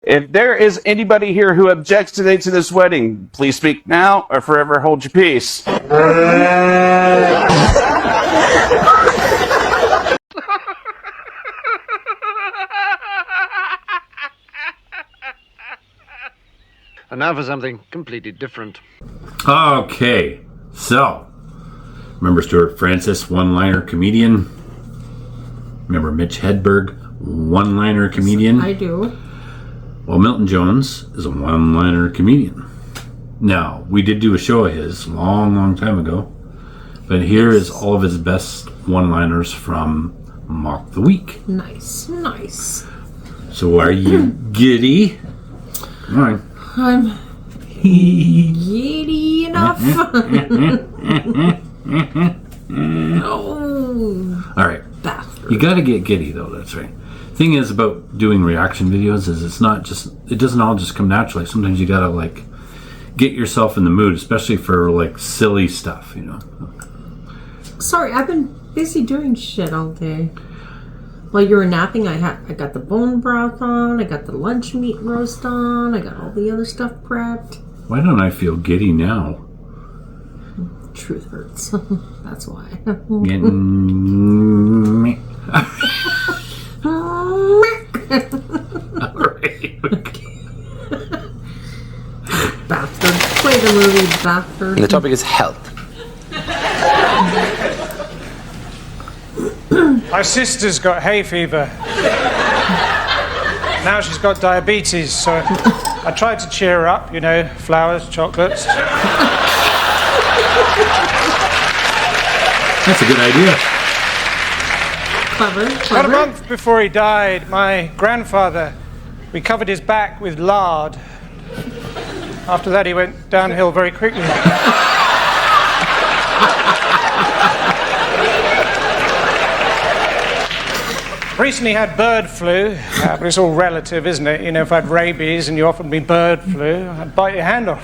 If there is anybody here who objects today to this wedding, please speak now or forever hold your peace. And now for something completely different. Okay, so, remember Stuart Francis, one-liner comedian? Remember Mitch Hedberg, one-liner comedian? I do. Well, Milton Jones is a one-liner comedian. Now, we did do a show of his a long time ago, but here is all of his best one-liners from Mock the Week. Nice. So are you giddy? All right. I'm giddy enough. Oh. All right. Bastard. You got to get giddy, though. That's right. Thing is about doing reaction videos is it doesn't all just come naturally. Sometimes you got to get yourself in the mood, especially for silly stuff, Sorry, I've been busy doing shit all day. While you were napping, I got the bone broth on, I got the lunch meat roast on, I got all the other stuff prepped. Why don't I feel giddy now? Truth hurts. That's why. Getting me. Alright, okay. Bastard. Play the movie, bastard. And the topic is health. My sister's got hay fever. Now she's got diabetes, so I tried to cheer her up, flowers, chocolates. That's a good idea. Clever. About a month before he died, my grandfather, we covered his back with lard. After that, he went downhill very quickly. Recently had bird flu, but it's all relative, isn't it? If I had rabies and you offered me bird flu, I'd bite your hand off.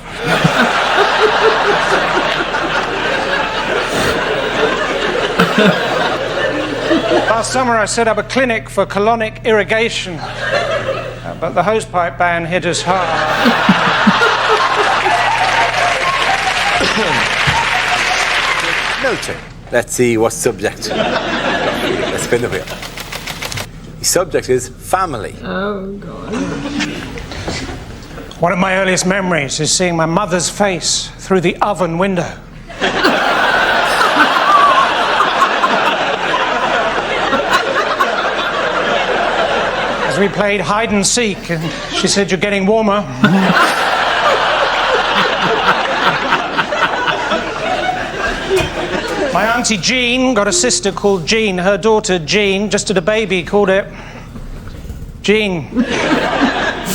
Last summer I set up a clinic for colonic irrigation, but the hosepipe ban hit us hard. Milton. Let's see what subject. Let's spin the wheel. The subject is family. Oh, God. One of my earliest memories is seeing my mother's face through the oven window. As we played hide and seek, and she said, "You're getting warmer." My auntie Jean got a sister called Jean. Her daughter Jean just had a baby, called it Jean.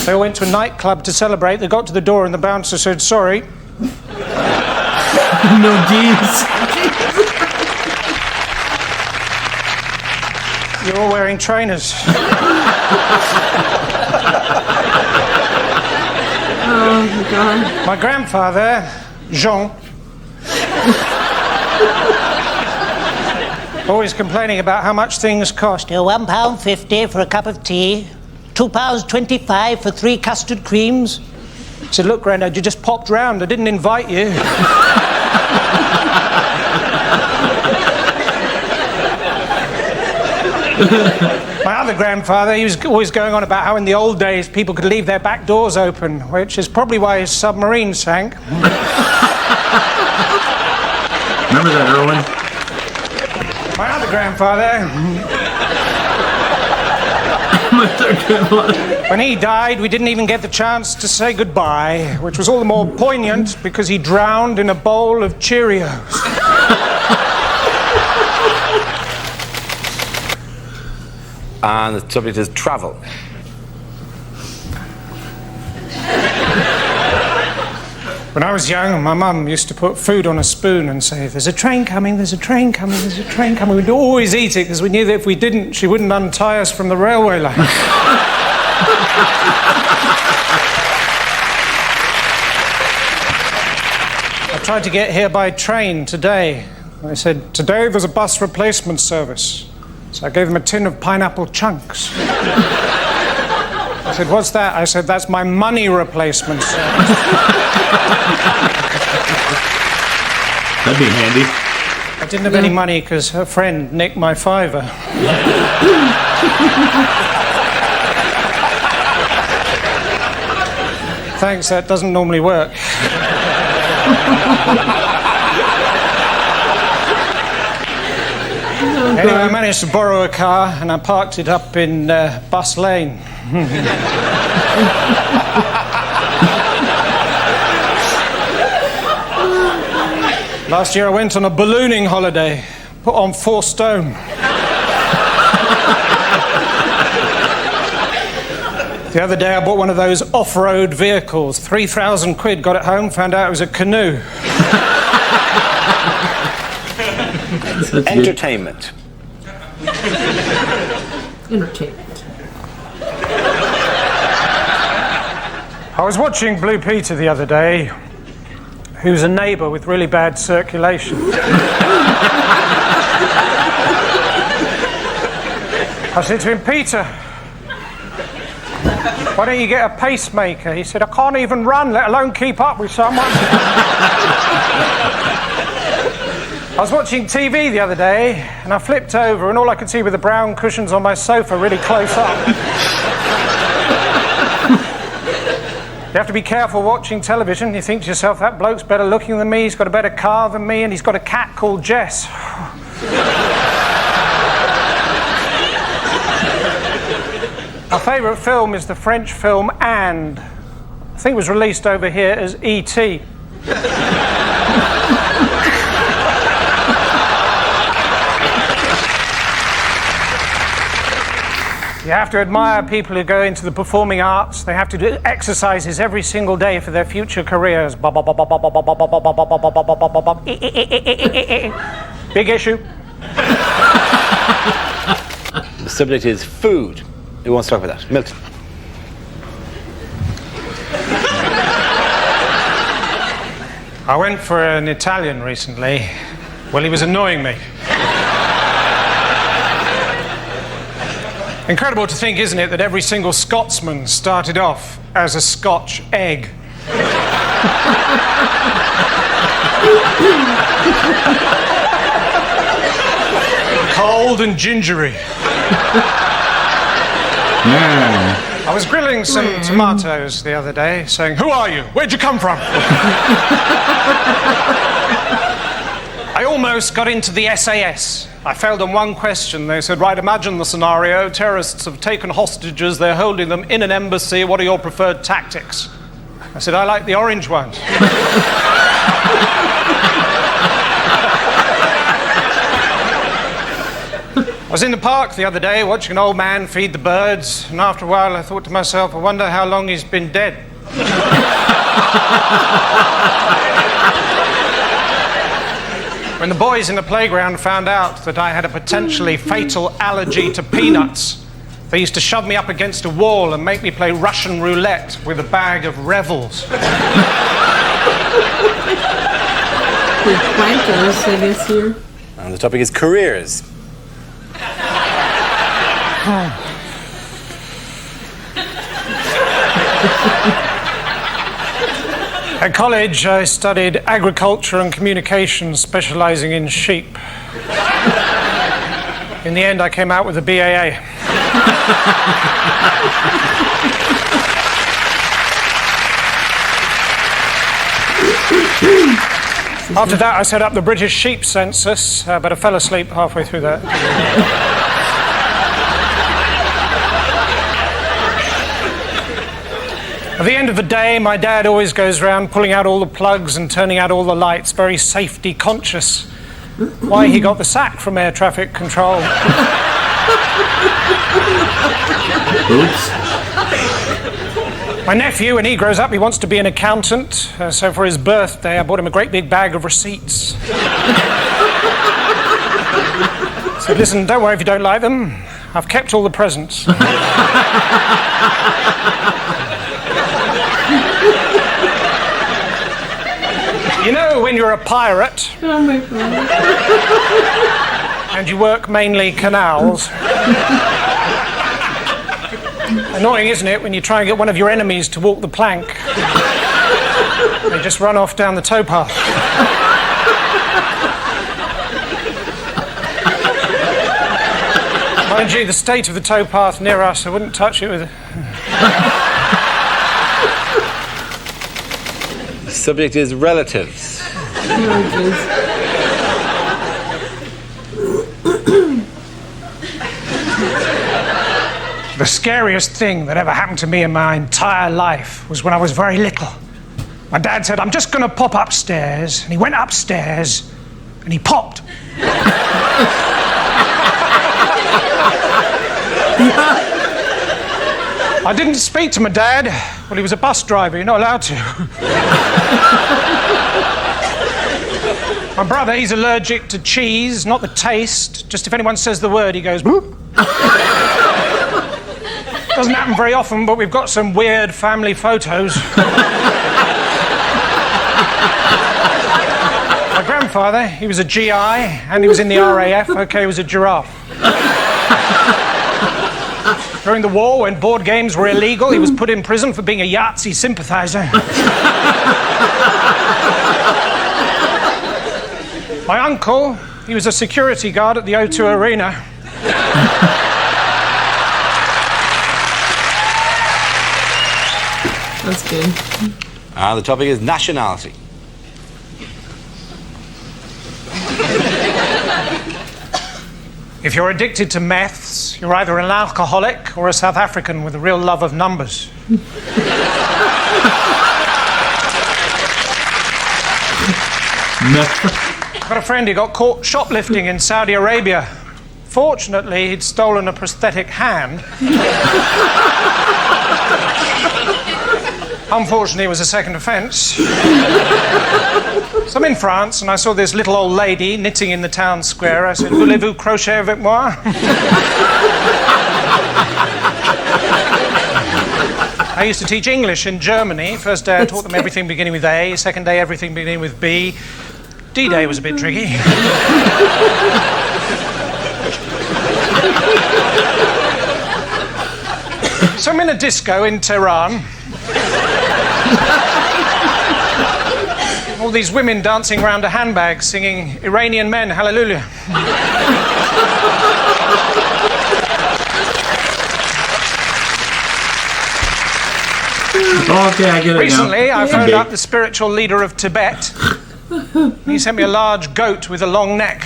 They went to a nightclub to celebrate. They got to the door and the bouncer said, "Sorry." No jeans. You're all wearing trainers. Oh, God. My grandfather, Jean, always complaining about how much things cost. £1.50 for a cup of tea, £2.25 for 3 custard creams. I said, "Look, Grandad, you just popped round. I didn't invite you." My other grandfather, he was always going on about how in the old days people could leave their back doors open, which is probably why his submarine sank. Remember that, Erwin? My other grandfather, when he died, we didn't even get the chance to say goodbye, which was all the more poignant because he drowned in a bowl of Cheerios. And the subject is travel. When I was young, my mum used to put food on a spoon and say, "There's a train coming, there's a train coming, there's a train coming." We'd always eat it because we knew that if we didn't, she wouldn't untie us from the railway line. I tried to get here by train today. They said, "Today there's a bus replacement service." So I gave them a tin of pineapple chunks. I said, what's that? I said, that's my money replacement, sir. That'd be handy. I didn't have any money because her friend nicked my fiver. Thanks, that doesn't normally work. Anyway, I managed to borrow a car and I parked it up in Bus Lane. Last year I went on a ballooning holiday, put on 4 stone. The other day I bought one of those off-road vehicles, 3,000 quid, got it home, found out it was a canoe. Entertainment. Entertainment. I was watching Blue Peter the other day, who's a neighbour with really bad circulation. I said to him, Peter, why don't you get a pacemaker? He said, I can't even run, let alone keep up with someone. I was watching TV the other day, and I flipped over, and all I could see were the brown cushions on my sofa really close up. You have to be careful watching television. You think to yourself, that bloke's better looking than me, he's got a better car than me, and he's got a cat called Jess. My favourite film is the French film And. I think it was released over here as E.T. You have to admire people who go into the performing arts. They have to do exercises every single day for their future careers. Big issue. The subject is food. Who wants to talk about that? Milton. I went for an Italian recently. Well, he was annoying me. Incredible to think, isn't it, that every single Scotsman started off as a Scotch egg. Cold and gingery. I was grilling some tomatoes the other day, saying, who are you? Where'd you come from? I almost got into the SAS. I failed on one question. They said, right, imagine the scenario. Terrorists have taken hostages. They're holding them in an embassy. What are your preferred tactics? I said, I like the orange ones. I was in the park the other day watching an old man feed the birds, and after a while I thought to myself, I wonder how long he's been dead. When the boys in the playground found out that I had a potentially fatal allergy to peanuts, they used to shove me up against a wall and make me play Russian roulette with a bag of Revels. With planters, I guess, here. And the topic is careers. At college, I studied agriculture and communications, specialising in sheep. In the end, I came out with a BAA. After that, I set up the British sheep census, but I fell asleep halfway through that. At the end of the day, my dad always goes around pulling out all the plugs and turning out all the lights, very safety conscious. Why he got the sack from air traffic control. Oops. My nephew, when he grows up, he wants to be an accountant. So for his birthday, I bought him a great big bag of receipts. So listen, don't worry if you don't like them. I've kept all the presents. You know, when you're a pirate, Oh my God. and you work mainly canals, and Annoying, isn't it, when you try and get one of your enemies to walk the plank? They just run off down the towpath. Mind you, the state of the towpath near us, I wouldn't touch it with... The subject is relatives. The scariest thing that ever happened to me in my entire life was when I was very little. My dad said, I'm just going to pop upstairs. And he went upstairs and he popped. I didn't speak to my dad. Well, he was a bus driver. You're not allowed to. My brother, he's allergic to cheese, not the taste. Just if anyone says the word, he goes, boop. Doesn't happen very often, but we've got some weird family photos. My grandfather, he was a GI, and he was in the RAF. Okay, he was a giraffe. During the war, when board games were illegal, he was put in prison for being a Yahtzee sympathizer. My uncle, he was a security guard at the O2 Arena. That's good. The topic is nationality. If you're addicted to meths, you're either an alcoholic or a South African with a real love of numbers. I've got a friend who got caught shoplifting in Saudi Arabia. Fortunately, he'd stolen a prosthetic hand. Unfortunately, it was a second offence. So I'm in France, and I saw this little old lady knitting in the town square. I said, voulez-vous crochet avec moi? I used to teach English in Germany. First day I taught them everything beginning with A. Second day, everything beginning with B. D-Day was a bit tricky. So I'm in a disco in Tehran. All these women dancing around a handbag singing Iranian Men, Hallelujah. Okay, I get it Recently, now. I phoned up the spiritual leader of Tibet. He sent me a large goat with a long neck.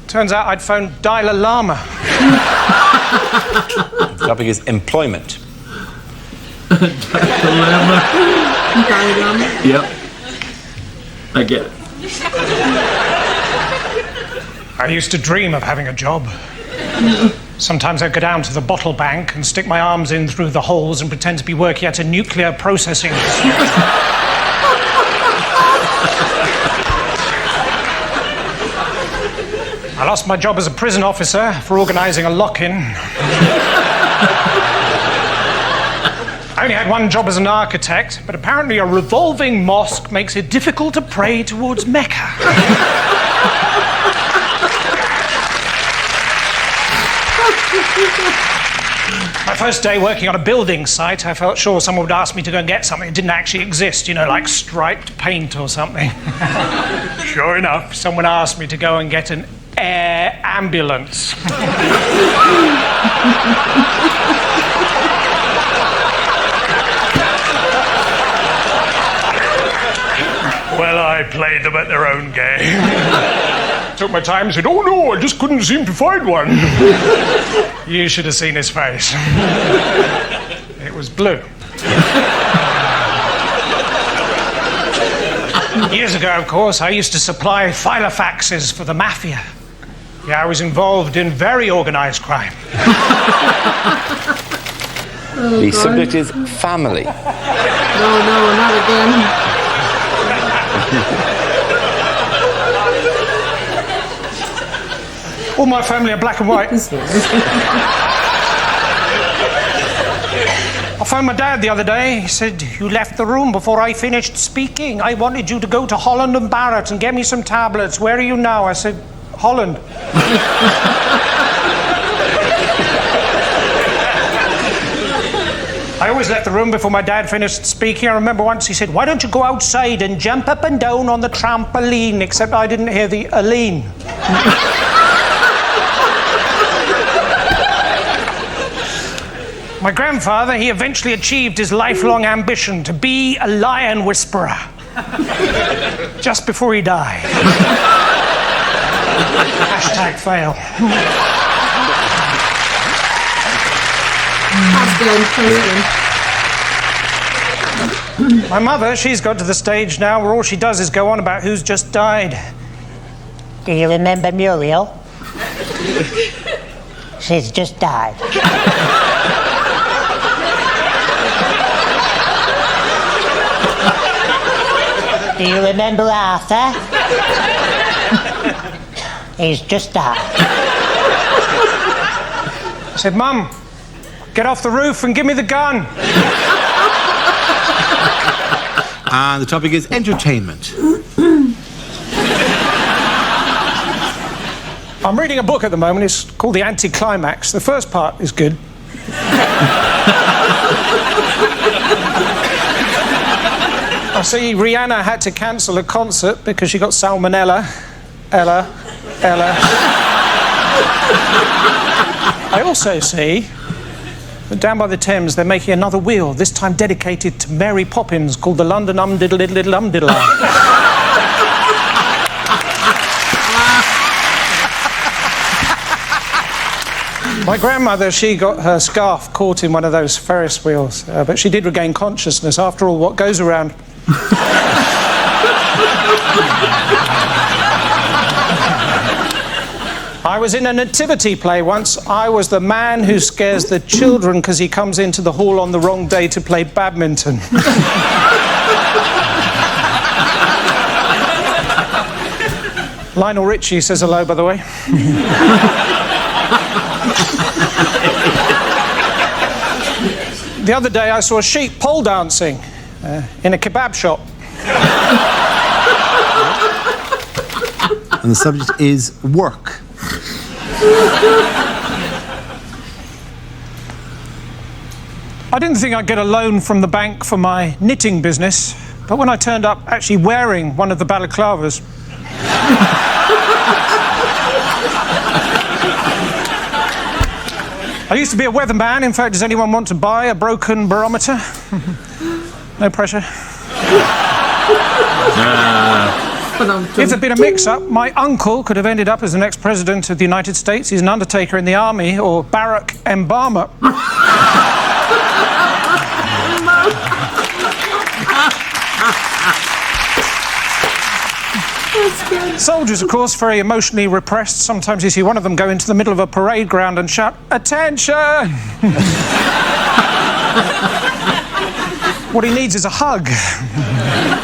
Turns out I'd phoned Dalai Lama. The topic is employment. Dilemma. Yep. I get it. I used to dream of having a job. Sometimes I'd go down to the bottle bank and stick my arms in through the holes and pretend to be working at a nuclear processing. I lost my job as a prison officer for organising a lock-in. I only had one job as an architect, but apparently a revolving mosque makes it difficult to pray towards Mecca. My first day working on a building site, I felt sure someone would ask me to go and get something that didn't actually exist, you know, like striped paint or something. Sure enough, someone asked me to go and get an air ambulance. Well, I played them at their own game. Took my time and said, oh no, I just couldn't seem to find one. You should have seen his face. It was blue. Years ago, of course, I used to supply filofaxes for the mafia. Yeah, I was involved in very organised crime. The subject is family. No, not again. All my family are black and white. I phoned my dad the other day. He said, you left the room before I finished speaking. I wanted you to go to Holland and Barrett and get me some tablets. Where are you now? I said, Holland. always left the room before my dad finished speaking. I remember once he said, "Why don't you go outside and jump up and down on the trampoline?" Except I didn't hear the "aline." My grandfather, he eventually achieved his lifelong ambition to be a lion whisperer. Just before he died. Hashtag fail. That's good. That's good. My mother, she's got to the stage now where all she does is go on about who's just died. Do you remember Muriel? She's just died. Do you remember Arthur? He's just died. I said, "Mum, get off the roof and give me the gun." And the topic is entertainment. I'm reading a book at the moment. It's called The Anticlimax. The first part is good. I see Rihanna had to cancel a concert because she got salmonella. Ella. I also see that down by the Thames they're making another wheel, this time dedicated to Mary Poppins, called the London Diddle-Diddle-Diddle-Diddle. My grandmother, she got her scarf caught in one of those Ferris wheels, but she did regain consciousness. After all, what goes around... I was in a nativity play once. I was the man who scares the children because he comes into the hall on the wrong day to play badminton. Lionel Richie says hello, by the way. The other day I saw a sheep pole dancing in a kebab shop. And the subject is work. I didn't think I'd get a loan from the bank for my knitting business, but when I turned up actually wearing one of the balaclavas... I used to be a weatherman. In fact, does anyone want to buy a broken barometer? No pressure. If there'd been a mix-up, my uncle could have ended up as the next president of the United States. He's an undertaker in the army, or Barack Obama. Soldiers, of course, very emotionally repressed. Sometimes you see one of them go into the middle of a parade ground and shout, "Attention!" What he needs is a hug.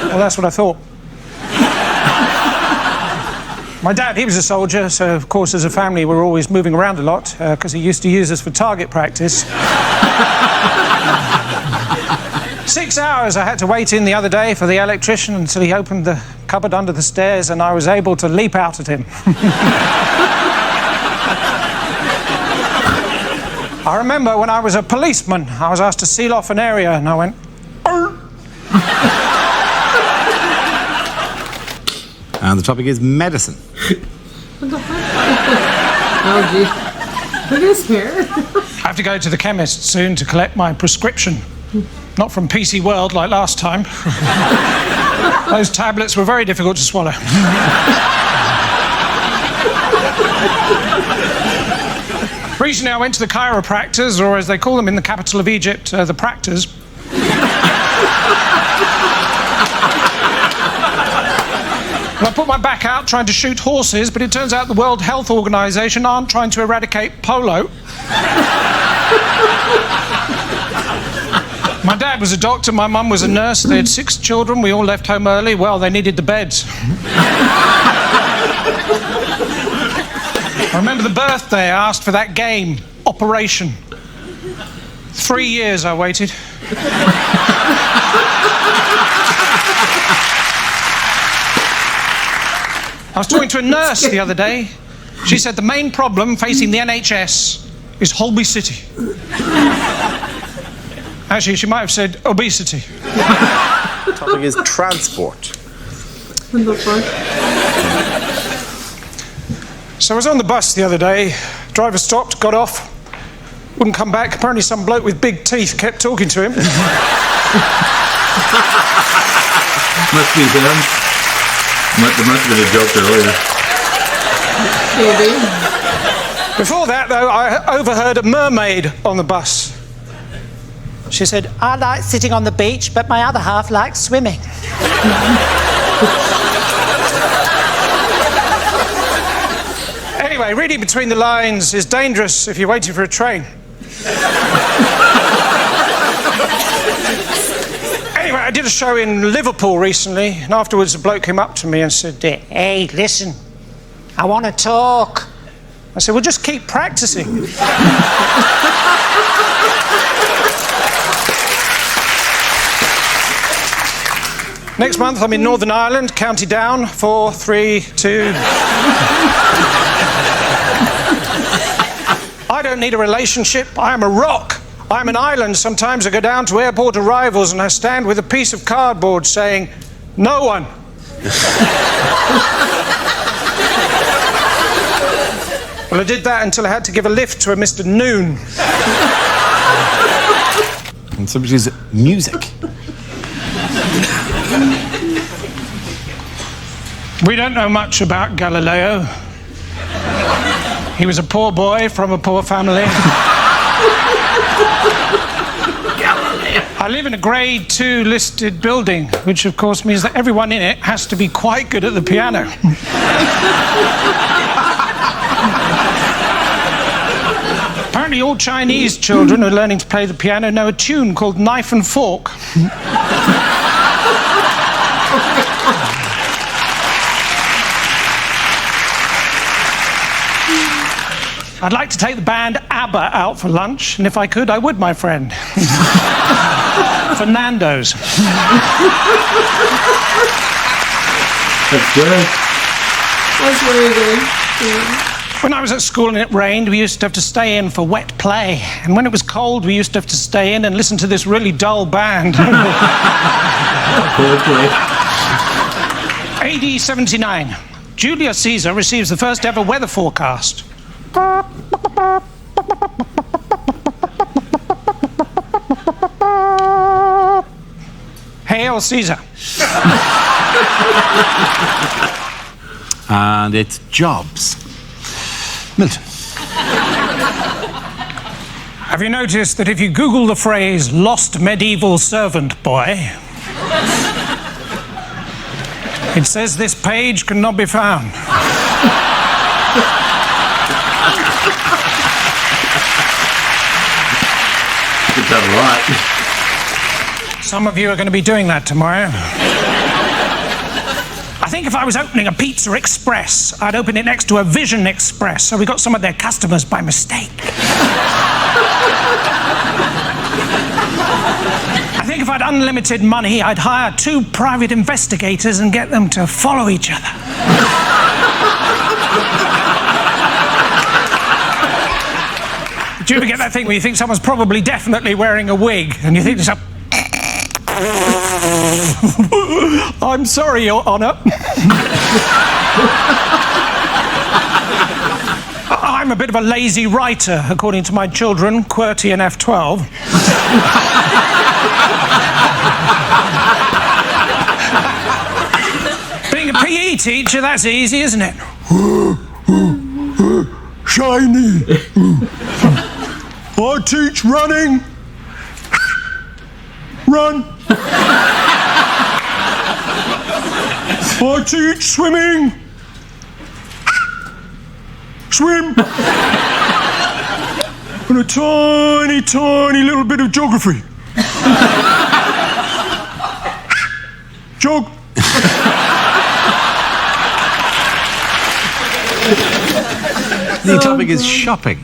Well, that's what I thought. My dad, he was a soldier, so of course as a family we're always moving around a lot because he used to use us for target practice. 6 hours I had to wait in the other day for the electrician until he opened the cupboard under the stairs and I was able to leap out at him. I remember when I was a policeman, I was asked to seal off an area and I went... And the topic is medicine. What the heck? Oh, geez. Look at his hair. I have to go to the chemist soon to collect my prescription. Not from PC World like last time. Those tablets were very difficult to swallow. Recently I went to the chiropractors, or as they call them in the capital of Egypt, the practors. I put my back out trying to shoot horses, but it turns out the World Health Organization aren't trying to eradicate polo. My dad was a doctor, my mum was a nurse, they had 6 children, we all left home early. Well, they needed the beds. I remember the birthday I asked for that game, Operation. 3 years I waited. I was talking to a nurse the other day. She said the main problem facing the NHS is Holby City. Actually, she might have said obesity. The topic is transport. What the fuck? So I was on the bus the other day. Driver stopped, got off, wouldn't come back. Apparently some bloke with big teeth kept talking to him. Must be them. There must have been a joke earlier. Maybe. Before that, though, I overheard a mermaid on the bus. She said, I like sitting on the beach, but my other half likes swimming. anyway, reading between the lines is dangerous if you're waiting for a train. Anyway, I did a show in Liverpool recently, and afterwards a bloke came up to me and said, Hey, listen, I want to talk. I said, well, just keep practicing. Next month, I'm in Northern Ireland, County Down, 4, 3, 2... I don't need a relationship. I am a rock. I'm an island. Sometimes I go down to airport arrivals and I stand with a piece of cardboard saying, no one. Well, I did that until I had to give a lift to a Mr. Noon. And somebody's music. We don't know much about Galileo. He was a poor boy from a poor family. I live in a grade 2 listed building, which of course means that everyone in it has to be quite good at the piano. Apparently all Chinese children who are learning to play the piano know a tune called Knife and Fork. I'd like to take the band ABBA out for lunch, and if I could, I would, my friend. For Nando's. That's good. That's very good. Yeah. When I was at school and it rained, we used to have to stay in for wet play. And when it was cold, we used to have to stay in and listen to this really dull band. AD 79. Julius Caesar receives the first ever weather forecast. Hail Caesar. And it's jobs. Milton. Have you noticed that if you Google the phrase lost medieval servant boy, it says this page cannot be found? It's done a lot. Some of you are going to be doing that tomorrow. I think if I was opening a Pizza Express, I'd open it next to a Vision Express, so we got some of their customers by mistake. I think if I'd unlimited money, I'd hire 2 private investigators and get them to follow each other. Do you ever get that thing where you think someone's probably definitely wearing a wig, and you think to yourself, I'm sorry, Your Honour. I'm a bit of a lazy writer, according to my children, QWERTY and F12. Being a PE teacher, that's easy, isn't it? Shiny. I teach running. Run. I teach swimming. Swim. And a tiny, tiny little bit of geography. Jog. The topic is shopping.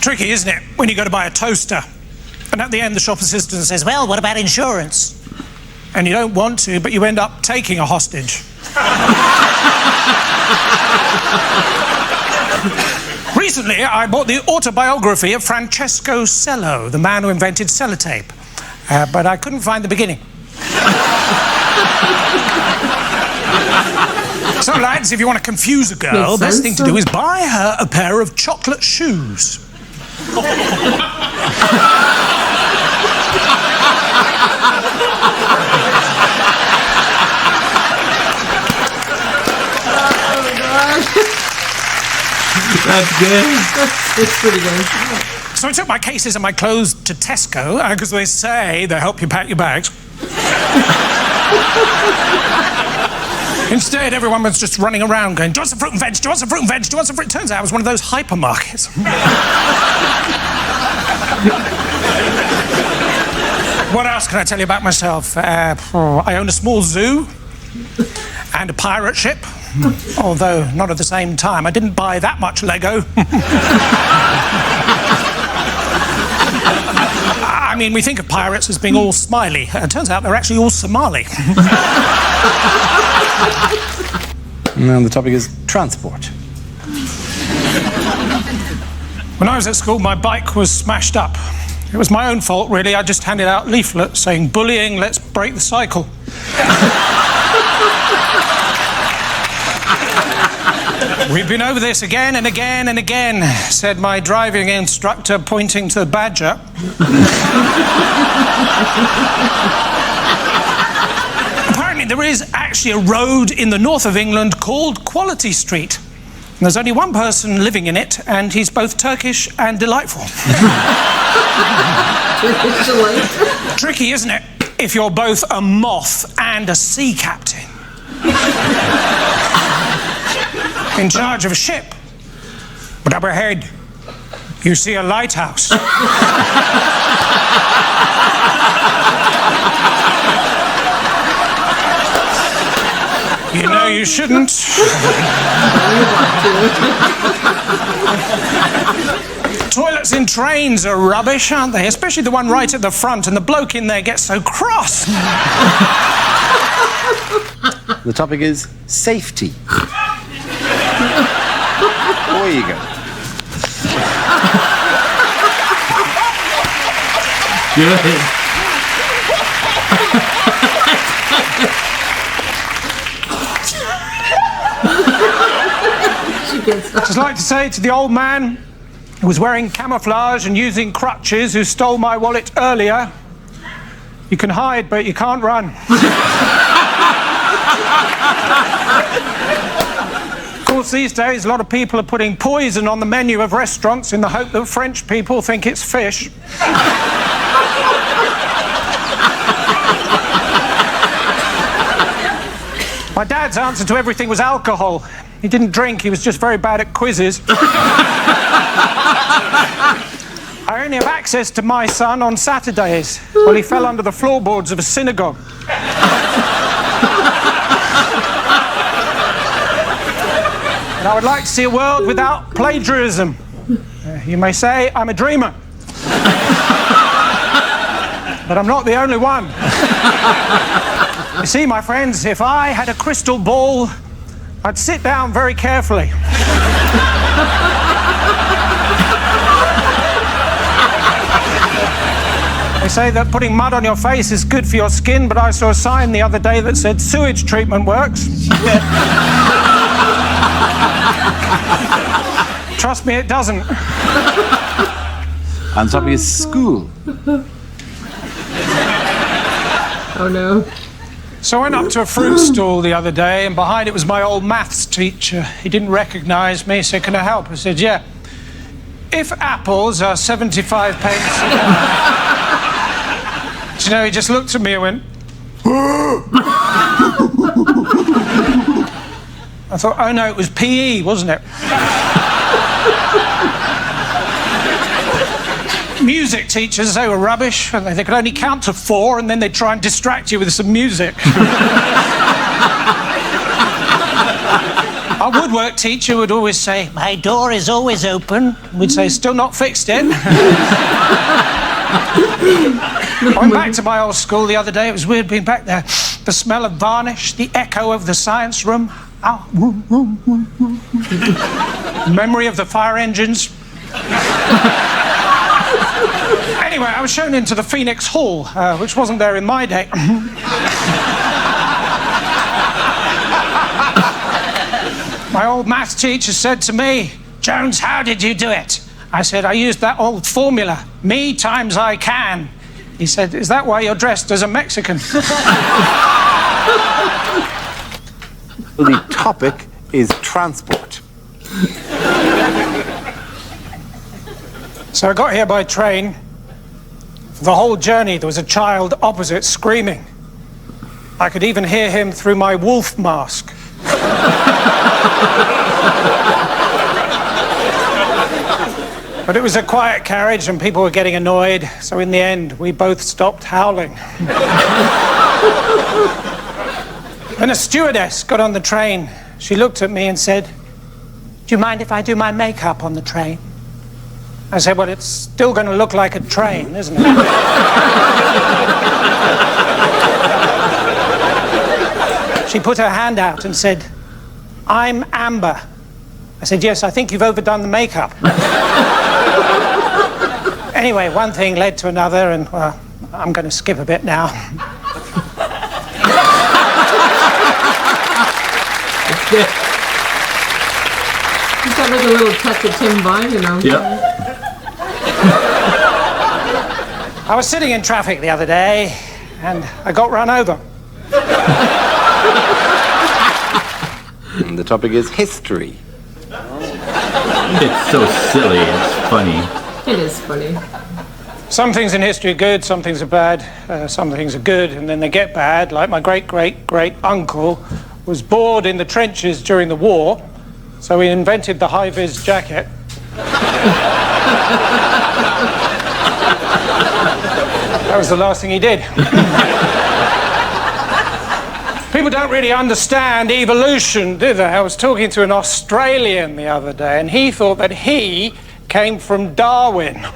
Tricky, isn't it, when you go to buy a toaster, and at the end the shop assistant says, well, what about insurance? And you don't want to, but you end up taking a hostage. recently, I bought the autobiography of Francesco Cello, the man who invented sellotape. But I couldn't find the beginning. So, lads, if you want to confuse a girl, the best thing to do is buy her a pair of chocolate shoes. That's good. It's pretty good. So I took my cases and my clothes to Tesco, because they say they help you pack your bags. Instead, everyone was just running around going, do you want some fruit and veg? Do you want some fruit and veg? Do you want some fruit? Turns out it was one of those hypermarkets. What else can I tell you about myself? I own a small zoo and a pirate ship. Although not at the same time. I didn't buy that much Lego. I mean, we think of pirates as being all smiley. Turns out they're actually all Somali. And the topic is transport. When I was at school, my bike was smashed up. It was my own fault, really. I just handed out leaflets saying, bullying, let's break the cycle. We've been over this again and again and again, said my driving instructor, pointing to the Badger. Apparently there is actually a road in the north of England called Quality Street. And there's only one person living in it, and he's both Turkish and delightful. Tricky, isn't it? If you're both a moth and a sea captain. In charge of a ship. But up ahead, you see a lighthouse. You know you shouldn't. Toilets in trains are rubbish, aren't they? Especially the one right at the front, and the bloke in there gets so cross. The topic is safety. Away you go. Good. I'd just like to say to the old man who was wearing camouflage and using crutches, who stole my wallet earlier, you can hide, but you can't run. Of course, these days, a lot of people are putting poison on the menu of restaurants in the hope that French people think it's fish. My dad's answer to everything was alcohol. He didn't drink, he was just very bad at quizzes. I only have access to my son on Saturdays. Well, he fell under the floorboards of a synagogue. And I would like to see a world without plagiarism. You may say I'm a dreamer. But I'm not the only one. You see, my friends, if I had a crystal ball, I'd sit down very carefully. They say that putting mud on your face is good for your skin, but I saw a sign the other day that said sewage treatment works. Trust me, it doesn't. And the topic is school. Oh no. So I went up to a fruit stall the other day, and behind it was my old maths teacher. He didn't recognise me, so can I help? I said, yeah. If apples are 75 pence... Do you know, he just looked at me and went... I thought, oh no, it was PE, wasn't it? Music teachers, they were rubbish. They could only count to 4 and then they'd try and distract you with some music. Our woodwork teacher would always say, My door is always open. we'd say, still not fixed yet. I went back to my old school the other day. It was weird being back there. The smell of varnish, the echo of the science room. Memory of the fire engines. Anyway, I was shown into the Phoenix Hall, which wasn't there in my day. My old maths teacher said to me, "Jones, how did you do it?" I said, "I used that old formula, me times I can." He said, "Is that why you're dressed as a Mexican?" The topic is transport. So I got here by train. For the whole journey, there was a child opposite screaming. I could even hear him through my wolf mask. But it was a quiet carriage and people were getting annoyed, so in the end, we both stopped howling. Then a stewardess got on the train. She looked at me and said, "Do you mind if I do my makeup on the train?" I said, "Well, it's still going to look like a train, isn't it?" She put her hand out and said, "I'm Amber." I said, "Yes, I think you've overdone the makeup." Anyway, one thing led to another, and, well, I'm going to skip a bit now. He's got like a little touch of Tim Vine, you know. Yep. I was sitting in traffic the other day, and I got run over. And the topic is history. It's so silly. It's funny. It is funny. Some things in history are good, some things are bad, some things are good, and then they get bad. Like my great-great-great-uncle was bored in the trenches during the war, so he invented the high-vis jacket. That was the last thing he did. People don't really understand evolution, do they? I was talking to an Australian the other day, and he thought that he came from Darwin.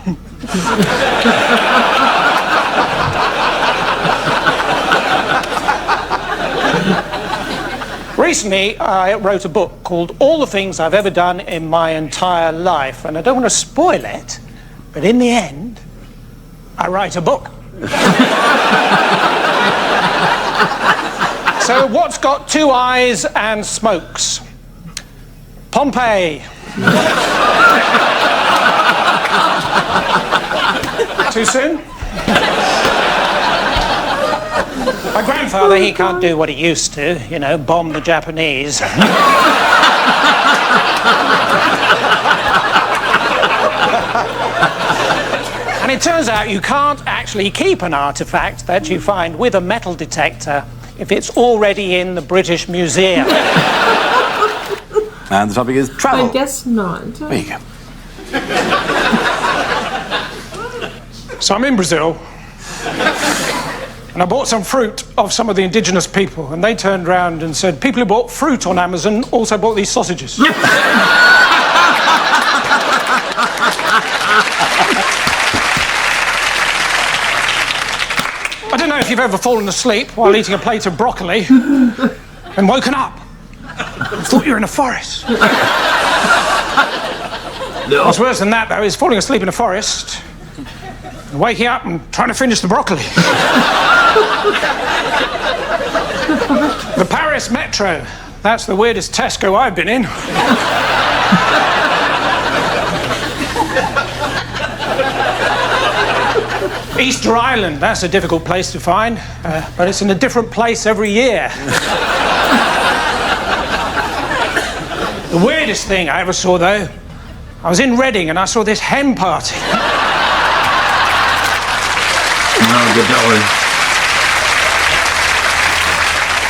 Recently, I wrote a book called All the Things I've Ever Done in My Entire Life, and I don't want to spoil it, but in the end, I write a book. So what's got two eyes and smokes? Pompeii. Too soon? My grandfather, he can't do what he used to, you know, bomb the Japanese. And it turns out you can't actually keep an artifact that you find with a metal detector if it's already in the British Museum. And the topic is travel. I guess not. There you go. So I'm in Brazil, and I bought some fruit off some of the indigenous people, and they turned round and said, people who bought fruit on Amazon also bought these sausages. I don't know if you've ever fallen asleep while eating a plate of broccoli and woken up and thought you were in a forest. No. What's worse than that, though, is falling asleep in a forest and waking up and trying to finish the broccoli. The Paris Metro. That's the weirdest Tesco I've been in. Easter Island, that's a difficult place to find, but it's in a different place every year. The weirdest thing I ever saw, though, I was in Reading and I saw this hen party. No, get that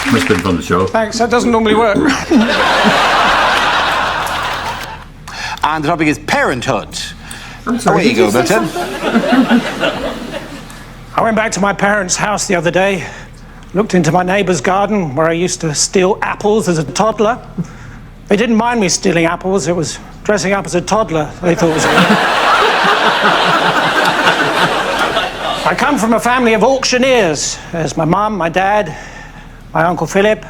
one. Must have been from the show. Thanks, that doesn't normally work. And the topic is parenthood. I'm sorry. Away you go, did say Milton. something? I went back to my parents' house the other day, looked into my neighbour's garden where I used to steal apples as a toddler. They didn't mind me stealing apples, it was dressing up as a toddler they thought was good. I come from a family of auctioneers. There's my mum, my dad, my Uncle Philip,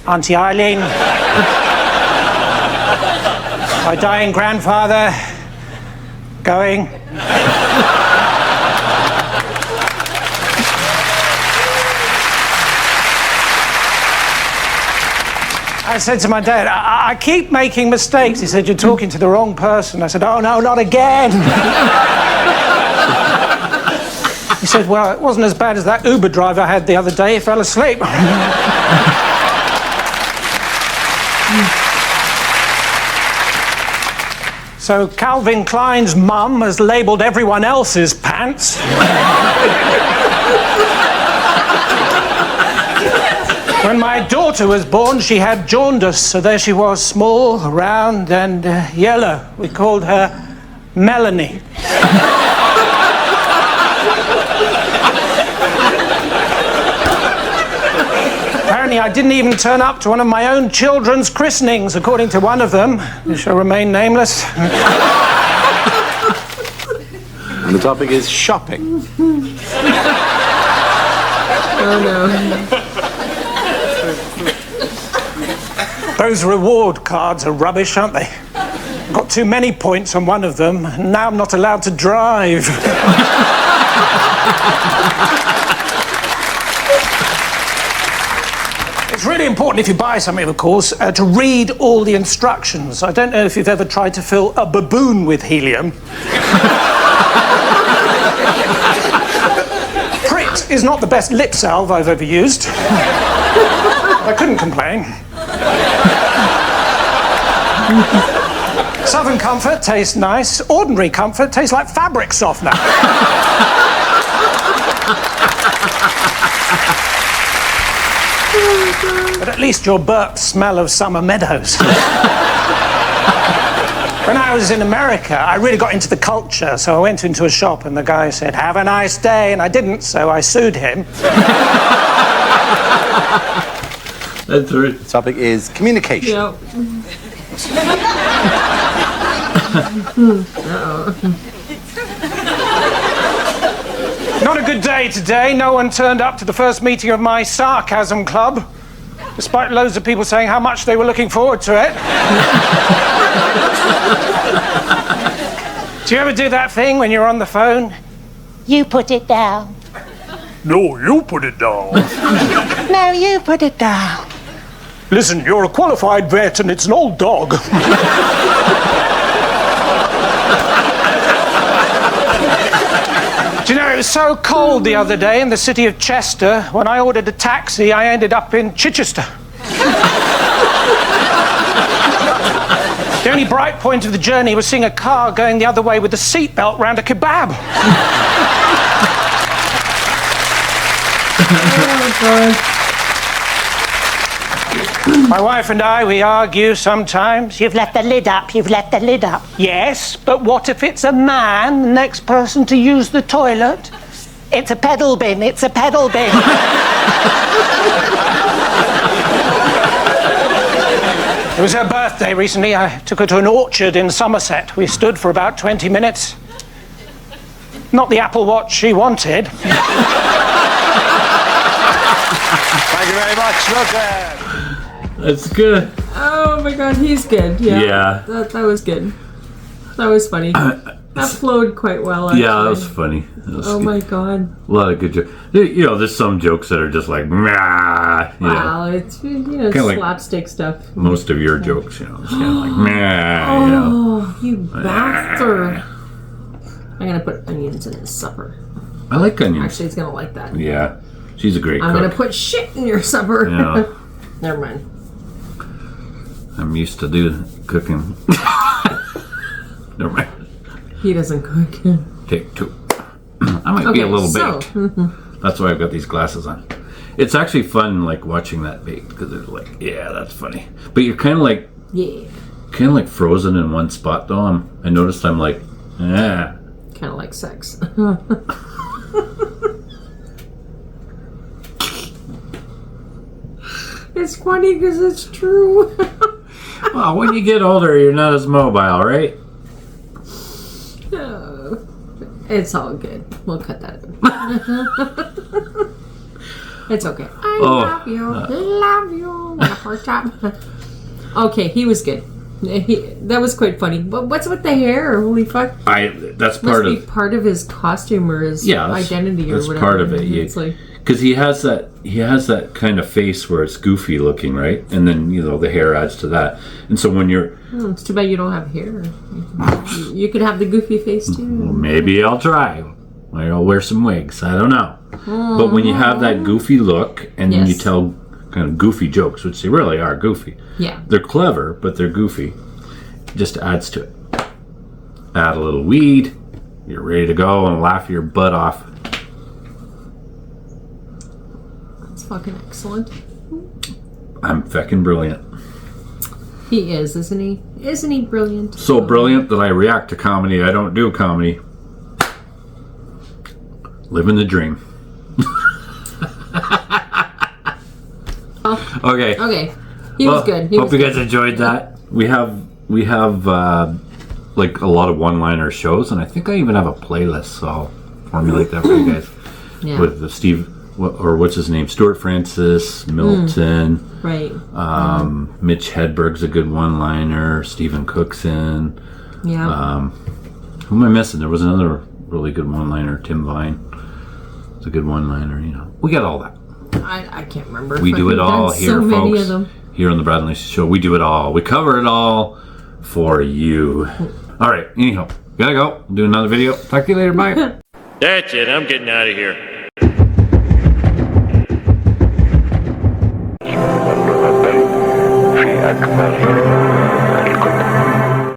Auntie Eileen, My dying grandfather going. I said to my dad, I keep making mistakes. He said, you're talking to the wrong person. I said, oh no, not again. He said, well, it wasn't as bad as that Uber driver I had the other day. He fell asleep. So Calvin Klein's mum has labelled everyone else's pants. When my daughter was born, she had jaundice, so there she was, small, round, and yellow. We called her Melanie. Apparently, I didn't even turn up to one of my own children's christenings, according to one of them, who shall remain nameless. And the topic is shopping. Oh no. Those reward cards are rubbish, aren't they? Got too many points on one of them, and now I'm not allowed to drive. It's really important if you buy something, of course, to read all the instructions. I don't know if you've ever tried to fill a baboon with helium. Prit is not the best lip salve I've ever used. I couldn't complain. Southern Comfort tastes nice. Ordinary Comfort tastes like fabric softener. But at least your burps smell of summer meadows. When I was in America, I really got into the culture, so I went into a shop and the guy said, "Have a nice day," and I didn't, so I sued him. That's right. The topic is communication. Yep. Not a good day today. No one turned up to the first meeting of my sarcasm club, despite loads of people saying how much they were looking forward to it. Do you ever do that thing when you're on the phone? You put it down. No, you put it down. No, you put it down. Listen, you're a qualified vet and it's an old dog. Do you know, it was so cold the other day in the city of Chester, when I ordered a taxi, I ended up in Chichester. The only bright point of the journey was seeing a car going the other way with a seatbelt round a kebab. Oh, God. My wife and I, we argue sometimes. You've left the lid up, you've left the lid up. Yes, but what if it's a man, the next person to use the toilet? It's a pedal bin, it's a pedal bin. It was her birthday recently. I took her to an orchard in Somerset. We stood for about 20 minutes. Not the Apple Watch she wanted. Thank you very much, Milton. That's good. Oh my God, he's good. Yeah. Yeah. That was good. That was funny. That flowed quite well, actually. Yeah, that was funny. That was Oh good. my God. A lot of good jokes. You know, there's some jokes that are just like, meh. You know, Wow, it's Kinda like- slapstick stuff. most of your jokes, you know, it's kind of like, meh. You know. Oh, you bastard. I'm gonna put onions in his supper. I like onions. Actually, he's gonna like that. Yeah, she's a great I'm cook. gonna put shit in your supper. Yeah. Never mind. I'm used to do cooking. Never mind. He doesn't cook. Take two. I might be a little so, baked. That's why I've got these glasses on. It's actually fun, like watching that bake, because it's like, yeah, that's funny. But you're kind of like frozen in one spot, though. I noticed I'm like, yeah. Kind of like sex. It's funny because it's true. Well, when you get older, you're not as mobile, right? Oh, it's all good. We'll cut that in. It's okay. I love you. Love you. One more time. Okay, he was good. That was quite funny. But what's with the hair? Holy fuck! That's Must part be of part of his costume or his identity or that's whatever. part of it. It's like, Because he has that kind of face where it's goofy looking, right? And then the hair adds to that. And so when you're, it's too bad you don't have hair. You could have the goofy face too. maybe I'll try. Maybe I'll wear some wigs. I don't know. But when you have that goofy look and then you tell kind of goofy jokes, which they really are goofy. Yeah. They're clever, but they're goofy. It just adds to it. Add a little weed. You're ready to go and laugh your butt off. That's fucking excellent. I'm feckin' brilliant. He is, isn't he? Isn't he brilliant? So brilliant that I react to comedy. I don't do comedy. Living the dream. Okay. Okay. He was good. Hope you guys enjoyed that. We have like a lot of one-liner shows, and I think I even have a playlist, so I'll formulate that for you guys. Yeah. With the what's his name? Stuart Francis, Milton. Right. Mitch Hedberg's a good one-liner. Stephen Cookson. Yeah. Who am I missing? There was another really good one-liner. Tim Vine. It's a good one-liner. We got all that. I can't remember. We do it all here, so many folks. of them. Here on the Brad and Lacey Show, we do it all. We cover it all for you. All right. Anyhow, gotta go. Do another video. Talk to you later. Bye. That's it. I'm getting out of here. في أكبر